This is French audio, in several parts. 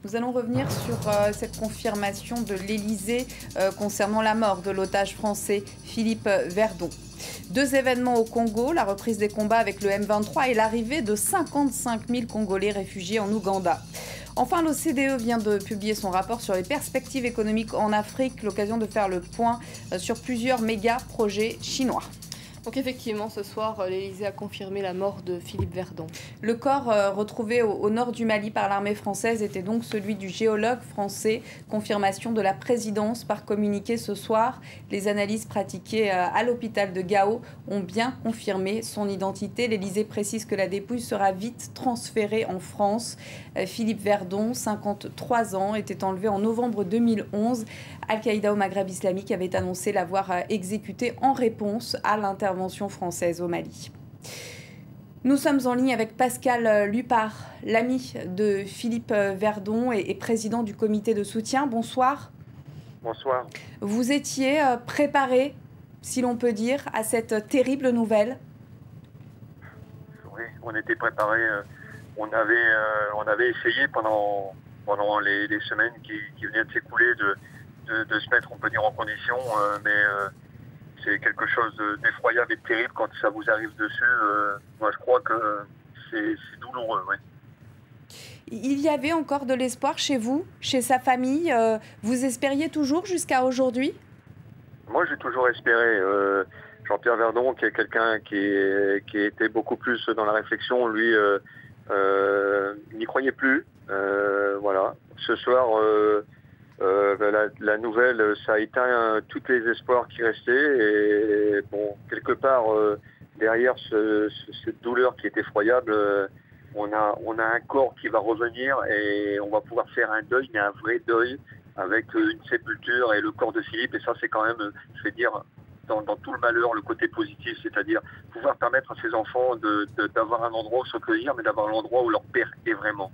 Nous allons revenir sur cette confirmation de l'Élysée concernant la mort de l'otage français Philippe Verdon. Deux événements au Congo, la reprise des combats avec le M23 et l'arrivée de 55 000 Congolais réfugiés en Ouganda. Enfin, l'OCDE vient de publier son rapport sur les perspectives économiques en Afrique, l'occasion de faire le point sur plusieurs méga projets chinois. Donc effectivement, ce soir, l'Élysée a confirmé la mort de Philippe Verdon. Le corps retrouvé au nord du Mali par l'armée française était donc celui du géologue français. Confirmation de la présidence par communiqué ce soir. Les analyses pratiquées à l'hôpital de Gao ont bien confirmé son identité. L'Élysée précise que la dépouille sera vite transférée en France. Philippe Verdon, 53 ans, était enlevé en novembre 2011. Al-Qaïda au Maghreb islamique avait annoncé l'avoir exécuté en réponse à l'intervention française au Mali. Nous sommes en ligne avec Pascal Lupart, l'ami de Philippe Verdon et président du comité de soutien. Bonsoir. Bonsoir. Vous étiez préparé, si l'on peut dire, à cette terrible nouvelle? Oui, on était préparé. On avait essayé pendant les semaines qui venaient de s'écouler de se mettre, on peut dire, en condition, mais c'est quelque chose d'effroyable et de terrible quand ça vous arrive dessus. Moi, je crois que c'est douloureux, oui. Il y avait encore de l'espoir chez vous, chez sa famille. Vous espériez toujours jusqu'à aujourd'hui? Moi, j'ai toujours espéré. Jean-Pierre Verdon, qui est quelqu'un qui était beaucoup plus dans la réflexion, lui, n'y croyait plus. Voilà. Ce soir, la nouvelle, ça a éteint tous les espoirs qui restaient. Et bon, quelque part, derrière cette douleur qui est effroyable, on a un corps qui va revenir et on va pouvoir faire un deuil, mais un vrai deuil, avec une sépulture et le corps de Philippe. Et ça, c'est quand même, je vais dire, dans tout le malheur, le côté positif, c'est-à-dire pouvoir permettre à ses enfants d'avoir un endroit où se cueillir, mais d'avoir l'endroit où leur père est vraiment.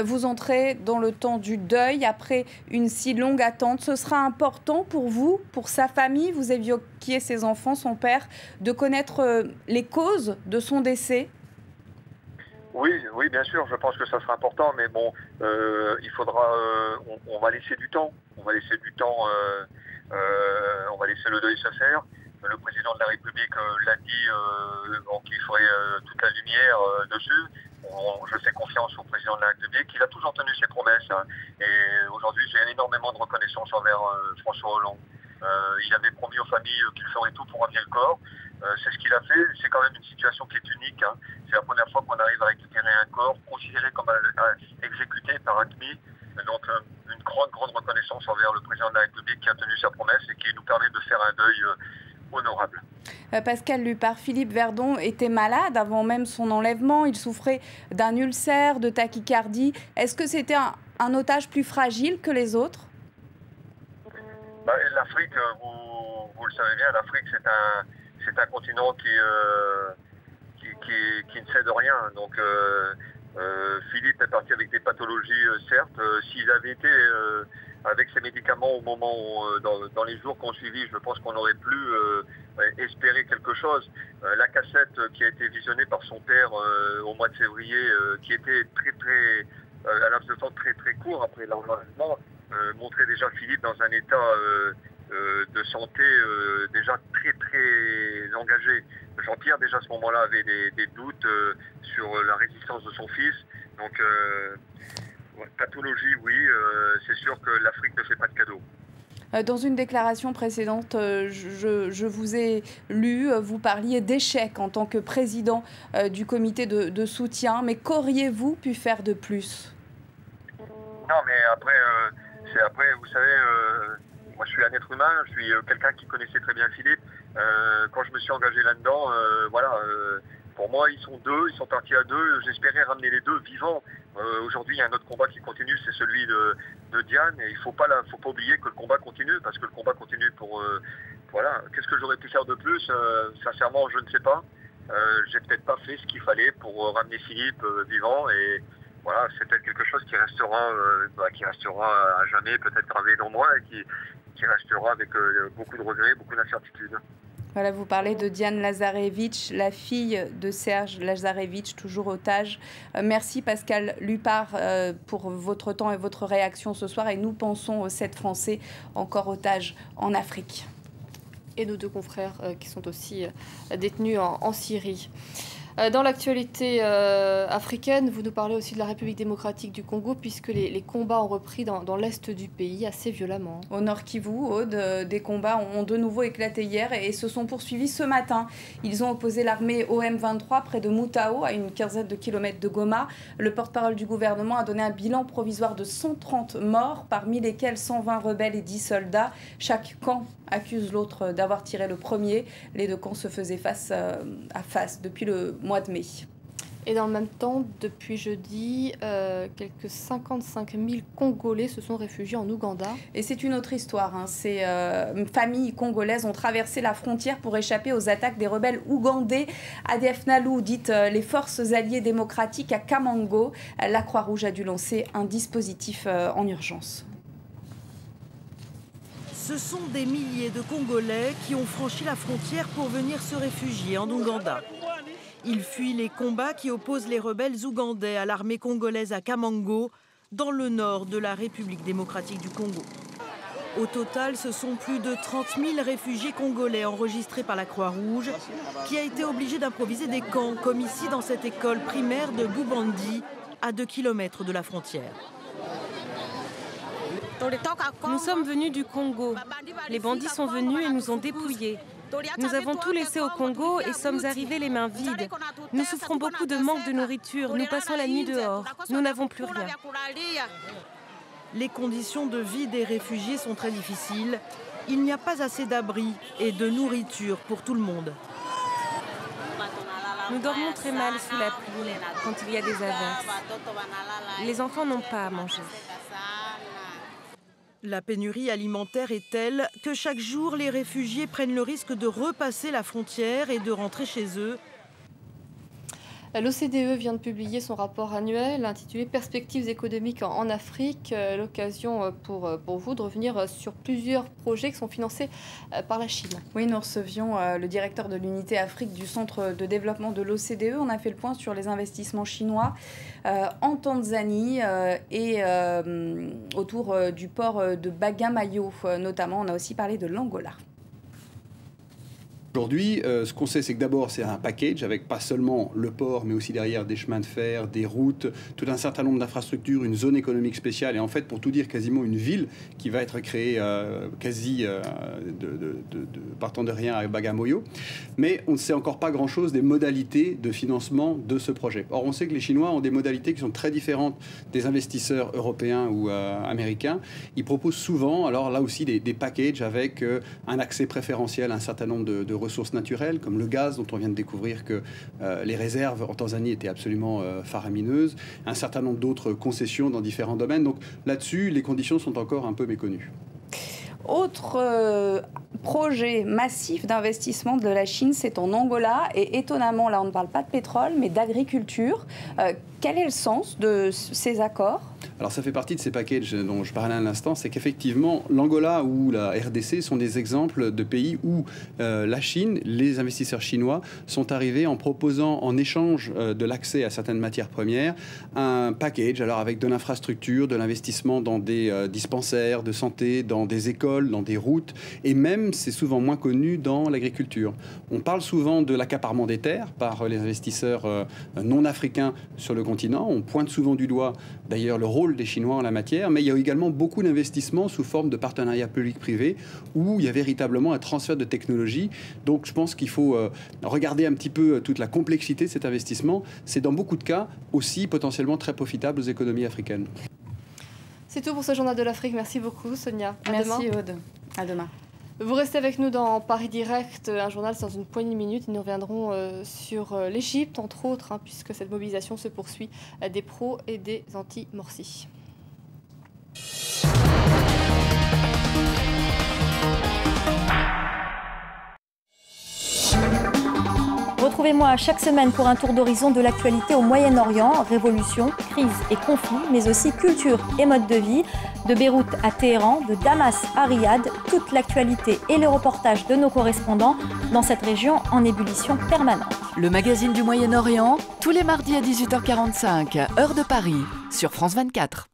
Vous entrez dans le temps du deuil après une si longue attente. Ce sera important pour vous, pour sa famille, vous évoquiez ses enfants, son père, de connaître les causes de son décès? Oui, bien sûr, je pense que ça sera important, mais bon, il faudra, on va laisser du temps. On va laisser du temps, on va laisser le deuil se faire. Le président de la République l'a dit, qu'il ferait toute la lumière dessus. Je fais confiance au président de la République. Il a toujours tenu ses promesses. Hein. Et aujourd'hui, j'ai énormément de reconnaissance envers François Hollande. Il avait promis aux familles qu'il ferait tout pour ramener le corps. C'est ce qu'il a fait. C'est quand même une situation qui est unique. Hein. C'est la première fois qu'on arrive à récupérer un corps considéré comme exécuté par ACMI. Donc une grande reconnaissance envers le président de la République qui a tenu sa promesse et qui nous permet de faire un deuil honorable. Pascal Lupart, Philippe Verdon était malade avant même son enlèvement. Il souffrait d'un ulcère, de tachycardie. Est-ce que c'était un otage plus fragile que les autres? L'Afrique, vous le savez bien, l'Afrique c'est un continent qui ne cède rien. Donc Philippe est parti avec des pathologies, certes. S'il avait été avec ses médicaments au moment dans les jours qu'on suivit, je pense qu'on aurait pu espérer quelque chose. La cassette qui a été visionnée par son père au mois de février, qui était à laps de temps très court après l'enlèvement, montrait déjà Philippe dans un état de santé déjà très engagé. Jean-Pierre, déjà à ce moment-là, avait des doutes sur la résistance de son fils. Donc, pathologie, oui, c'est sûr que l'Afrique ne fait pas de cadeaux. Dans une déclaration précédente, je vous ai lu, vous parliez d'échec en tant que président du comité de soutien. Mais qu'auriez-vous pu faire de plus? Non, mais après, vous savez, moi je suis un être humain, je suis quelqu'un qui connaissait très bien Philippe. Quand je me suis engagé là-dedans, pour moi, ils sont deux, ils sont partis à deux. J'espérais ramener les deux vivants. Aujourd'hui, il y a un autre combat qui continue, c'est celui de Diane. Et il faut pas oublier que le combat continue, parce que le combat continue pour... voilà. Qu'est-ce que j'aurais pu faire de plus? Sincèrement, je ne sais pas. J'ai peut-être pas fait ce qu'il fallait pour ramener Philippe vivant. Et voilà, c'est peut-être quelque chose qui restera à jamais, peut-être gravé dans moi, et qui restera avec beaucoup de regrets, beaucoup d'incertitudes. Voilà, vous parlez de Diane Lazarevic, la fille de Serge Lazarevic, toujours otage. Merci Pascal Lupard pour votre temps et votre réaction ce soir. Et nous pensons aux 7 Français encore otages en Afrique. Et nos 2 confrères qui sont aussi détenus en Syrie. Dans l'actualité africaine, vous nous parlez aussi de la République démocratique du Congo, puisque les combats ont repris dans l'est du pays assez violemment. Au Nord Kivu, Aude, des combats ont de nouveau éclaté hier et se sont poursuivis ce matin. Ils ont opposé l'armée OM23 près de Moutao, à une quinzaine de kilomètres de Goma. Le porte-parole du gouvernement a donné un bilan provisoire de 130 morts, parmi lesquels 120 rebelles et 10 soldats. Chaque camp accuse l'autre d'avoir tiré le premier. Les 2 camps se faisaient face à face depuis le mois de mai. Et dans le même temps, depuis jeudi, quelques 55 000 Congolais se sont réfugiés en Ouganda. Et c'est une autre histoire. Ces familles congolaises ont traversé la frontière pour échapper aux attaques des rebelles ougandais. ADF Nalu, dites les forces alliées démocratiques à Kamango. La Croix-Rouge a dû lancer un dispositif en urgence. Ce sont des milliers de Congolais qui ont franchi la frontière pour venir se réfugier en Ouganda. Ils fuient les combats qui opposent les rebelles ougandais à l'armée congolaise à Kamango, dans le nord de la République démocratique du Congo. Au total, ce sont plus de 30 000 réfugiés congolais enregistrés par la Croix-Rouge, qui a été obligée d'improviser des camps, comme ici dans cette école primaire de Boubandi, à 2 km de la frontière. Nous sommes venus du Congo. Les bandits sont venus et nous ont dépouillés. Nous avons tout laissé au Congo et sommes arrivés les mains vides. Nous souffrons beaucoup de manque de nourriture. Nous passons la nuit dehors. Nous n'avons plus rien. Les conditions de vie des réfugiés sont très difficiles. Il n'y a pas assez d'abris et de nourriture pour tout le monde. Nous dormons très mal sous la pluie quand il y a des averses. Les enfants n'ont pas à manger. La pénurie alimentaire est telle que chaque jour, les réfugiés prennent le risque de repasser la frontière et de rentrer chez eux. L'OCDE vient de publier son rapport annuel intitulé « Perspectives économiques en Afrique ». L'occasion pour vous de revenir sur plusieurs projets qui sont financés par la Chine. Oui, nous recevions le directeur de l'unité Afrique du Centre de développement de l'OCDE. On a fait le point sur les investissements chinois en Tanzanie et autour du port de Bagamoyo notamment. On a aussi parlé de l'Angola. Aujourd'hui, ce qu'on sait, c'est que d'abord, c'est un package avec pas seulement le port, mais aussi derrière des chemins de fer, des routes, tout un certain nombre d'infrastructures, une zone économique spéciale et en fait, pour tout dire, quasiment une ville qui va être créée partant de rien à Bagamoyo. Mais on ne sait encore pas grand-chose des modalités de financement de ce projet. Or, on sait que les Chinois ont des modalités qui sont très différentes des investisseurs européens ou américains. Ils proposent souvent, alors là aussi, des packages avec un accès préférentiel à un certain nombre de ressources naturelles, comme le gaz, dont on vient de découvrir que les réserves en Tanzanie étaient absolument faramineuses, un certain nombre d'autres concessions dans différents domaines. Donc là-dessus, les conditions sont encore un peu méconnues. Autre projet massif d'investissement de la Chine, c'est en Angola. Et étonnamment, là, on ne parle pas de pétrole, mais d'agriculture. Quel est le sens de ces accords ? Alors ça fait partie de ces packages dont je parlais à l'instant, c'est qu'effectivement l'Angola ou la RDC sont des exemples de pays où la Chine, les investisseurs chinois sont arrivés en proposant en échange de l'accès à certaines matières premières un package, alors avec de l'infrastructure, de l'investissement dans des dispensaires de santé, dans des écoles, dans des routes et même, c'est souvent moins connu, dans l'agriculture. On parle souvent de l'accaparement des terres par les investisseurs non africains sur le continent. On pointe souvent du doigt d'ailleurs le rôle des Chinois en la matière, mais il y a également beaucoup d'investissements sous forme de partenariats public-privé où il y a véritablement un transfert de technologie. Donc je pense qu'il faut regarder un petit peu toute la complexité de cet investissement. C'est dans beaucoup de cas aussi potentiellement très profitable aux économies africaines. C'est tout pour ce journal de l'Afrique. Merci beaucoup Sonia. Merci Aude. À demain. Vous restez avec nous dans Paris Direct, un journal dans une poignée de minutes. Nous reviendrons sur l'Égypte, entre autres, puisque cette mobilisation se poursuit des pros et des anti-Morsi. Retrouvez-moi chaque semaine pour un tour d'horizon de l'actualité au Moyen-Orient, révolution, crise et conflits, mais aussi culture et mode de vie. De Beyrouth à Téhéran, de Damas à Riyad, toute l'actualité et les reportages de nos correspondants dans cette région en ébullition permanente. Le magazine du Moyen-Orient, tous les mardis à 18h45, heure de Paris, sur France 24.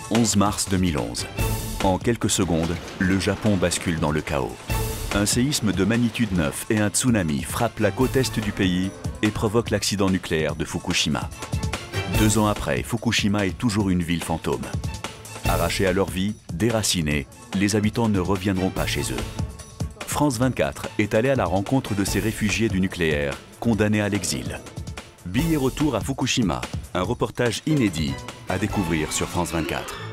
« 11 mars 2011. En quelques secondes, le Japon bascule dans le chaos. Un séisme de magnitude 9 et un tsunami frappent la côte est du pays et provoquent l'accident nucléaire de Fukushima. 2 ans après, Fukushima est toujours une ville fantôme. Arrachés à leur vie, déracinés, les habitants ne reviendront pas chez eux. France 24 est allé à la rencontre de ces réfugiés du nucléaire, condamnés à l'exil. Billet retour à Fukushima, un reportage inédit à découvrir sur France 24.